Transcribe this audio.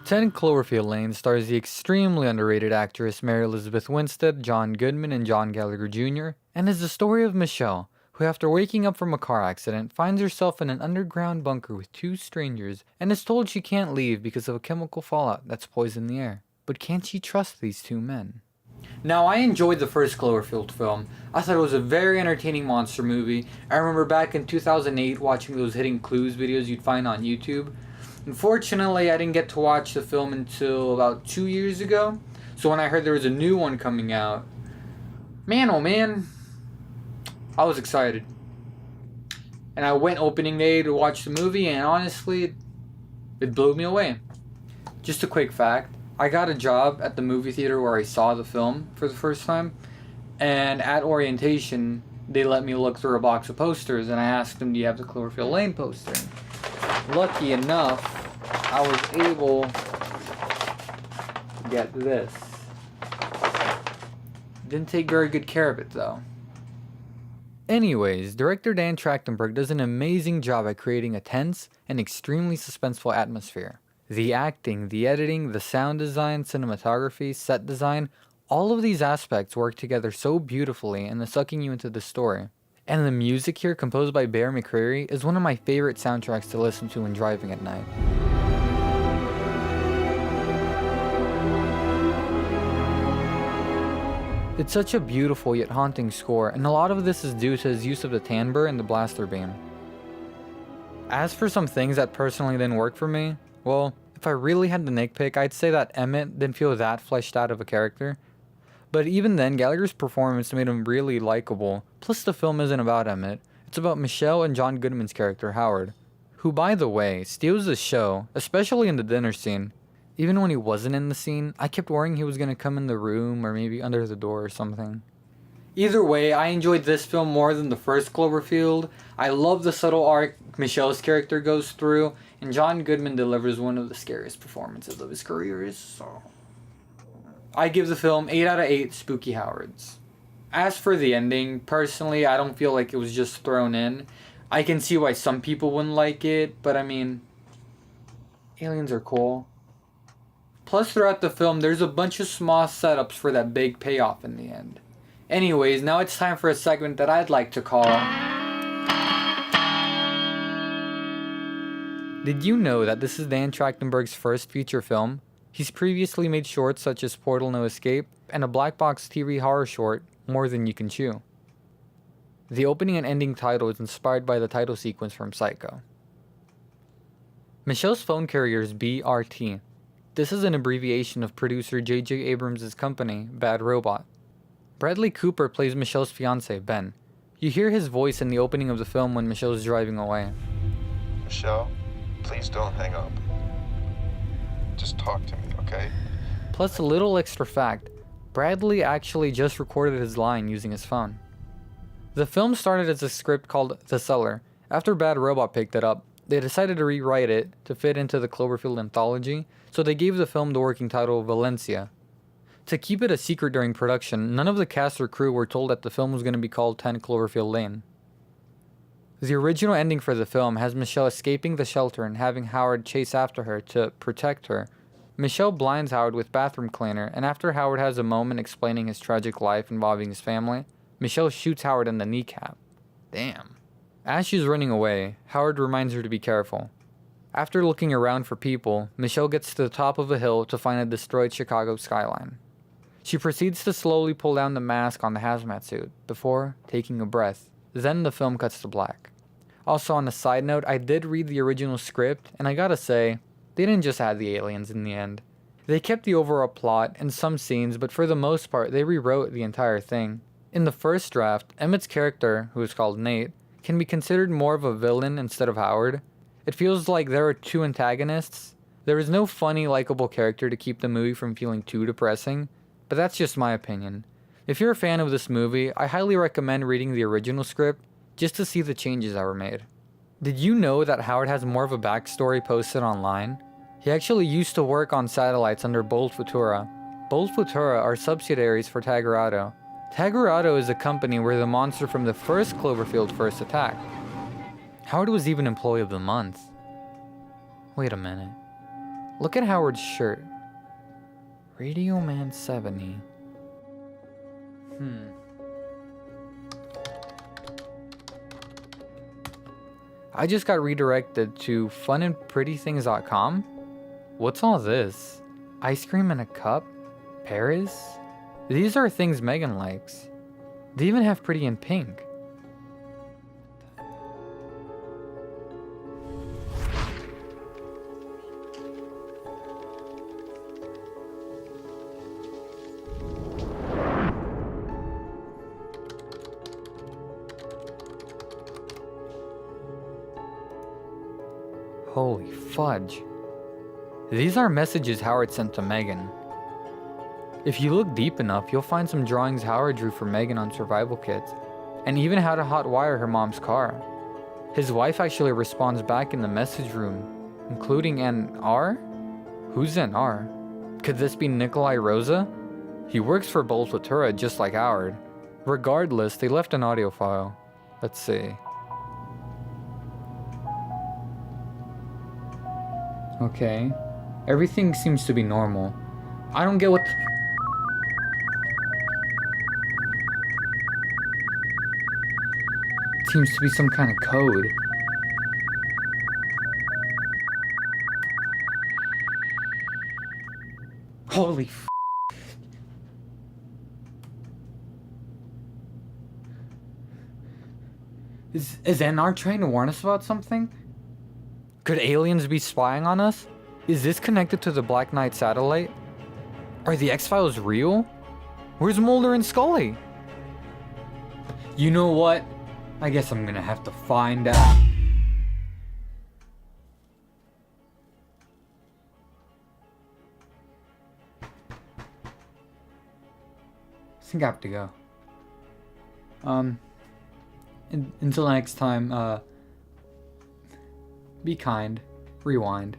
10 Cloverfield Lane stars the extremely underrated actress Mary Elizabeth Winstead, John Goodman, and John Gallagher Jr., and is the story of Michelle, who after waking up from a car accident finds herself in an underground bunker with two strangers and is told she can't leave because of a chemical fallout that's poisoned the air. But can she trust these two men? Now, I enjoyed the first Cloverfield film. I thought it was a very entertaining monster movie. I remember back in 2008 watching those hidden clues videos you'd find on YouTube. Unfortunately, I didn't get to watch the film until about 2 years ago. So when I heard there was a new one coming out, man oh man, I was excited. And I went opening day to watch the movie, and honestly, it blew me away. Just a quick fact, I got a job at the movie theater where I saw the film for the first time, and at orientation, they let me look through a box of posters, and I asked them, do you have the Cloverfield Lane poster? Lucky enough, I was able to get this. Didn't take very good care of it though. Anyways, director Dan Trachtenberg does an amazing job at creating a tense and extremely suspenseful atmosphere. The acting, the editing, the sound design, cinematography, set design, all of these aspects work together so beautifully in the sucking you into the story. And the music here, composed by Bear McCreary, is one of my favorite soundtracks to listen to when driving at night. It's such a beautiful yet haunting score, and a lot of this is due to his use of the timbre and the blaster beam. As for some things that personally didn't work for me, well, if I really had to nitpick, I'd say that Emmett didn't feel that fleshed out of a character. But even then, Gallagher's performance made him really likable. Plus the film isn't about Emmett, it's about Michelle and John Goodman's character Howard, who by the way, steals the show, especially in the dinner scene. Even when he wasn't in the scene, I kept worrying he was gonna come in the room or maybe under the door or something. Either way, I enjoyed this film more than the first Cloverfield. I love the subtle arc Michelle's character goes through, and John Goodman delivers one of the scariest performances of his career. So I give the film 8 out of 8 Spooky Howards. As for the ending, personally, I don't feel like it was just thrown in. I can see why some people wouldn't like it, but I mean, aliens are cool. Plus, throughout the film, there's a bunch of small setups for that big payoff in the end. Anyways, now it's time for a segment that I'd like to call... Did you know that this is Dan Trachtenberg's first feature film? He's previously made shorts such as Portal No Escape and a black box TV horror short, More Than You Can Chew. The opening and ending title is inspired by the title sequence from Psycho. Michelle's phone carrier is BRT. This is an abbreviation of producer J.J. Abrams' company, Bad Robot. Bradley Cooper plays Michelle's fiance, Ben. You hear his voice in the opening of the film when Michelle's driving away. Michelle, please don't hang up. Just talk to me, okay? Plus a little extra fact, Bradley actually just recorded his line using his phone. The film started as a script called The Cellar. After Bad Robot picked it up, they decided to rewrite it to fit into the Cloverfield anthology, so they gave the film the working title Valencia. To keep it a secret during production, none of the cast or crew were told that the film was going to be called 10 Cloverfield Lane. The original ending for the film has Michelle escaping the shelter and having Howard chase after her to protect her. Michelle blinds Howard with bathroom cleaner, and after Howard has a moment explaining his tragic life involving his family, Michelle shoots Howard in the kneecap. Damn. As she's running away, Howard reminds her to be careful. After looking around for people, Michelle gets to the top of a hill to find a destroyed Chicago skyline. She proceeds to slowly pull down the mask on the hazmat suit, before taking a breath. Then the film cuts to black. Also on a side note, I did read the original script, and I gotta say, they didn't just add the aliens in the end. They kept the overall plot and some scenes, but for the most part, they rewrote the entire thing. In the first draft, Emmett's character, who is called Nate, can be considered more of a villain instead of Howard. It feels like there are two antagonists. There is no funny, likable character to keep the movie from feeling too depressing, but that's just my opinion. If you're a fan of this movie, I highly recommend reading the original script just to see the changes that were made. Did you know that Howard has more of a backstory posted online? He actually used to work on satellites under Bold Futura. Bold Futura are subsidiaries for Tagarado. Tagarado is a company where the monster from the first Cloverfield first attacked. Howard was even Employee of the Month. Wait a minute. Look at Howard's shirt. Radio Man 70. I just got redirected to funandprettythings.com. What's all this? Ice cream in a cup? Paris? These are things Megan likes. They even have pretty in pink. Holy fudge. These are messages Howard sent to Megan. If you look deep enough, you'll find some drawings Howard drew for Megan on survival kits, and even how to hotwire her mom's car. His wife actually responds back in the message room, including an R? Who's an R? Could this be Nikolai Rosa? He works for Boltwatura just like Howard. Regardless, they left an audio file. Let's see. Okay. Everything seems to be normal. I don't get what seems to be some kind of code. Holy f***. Is NR trying to warn us about something? Could aliens be spying on us? Is this connected to the Black Knight satellite? Are the X-Files real? Where's Mulder and Scully? You know what? I guess I'm gonna have to find out. I think I have to go. Until next time, be kind, rewind.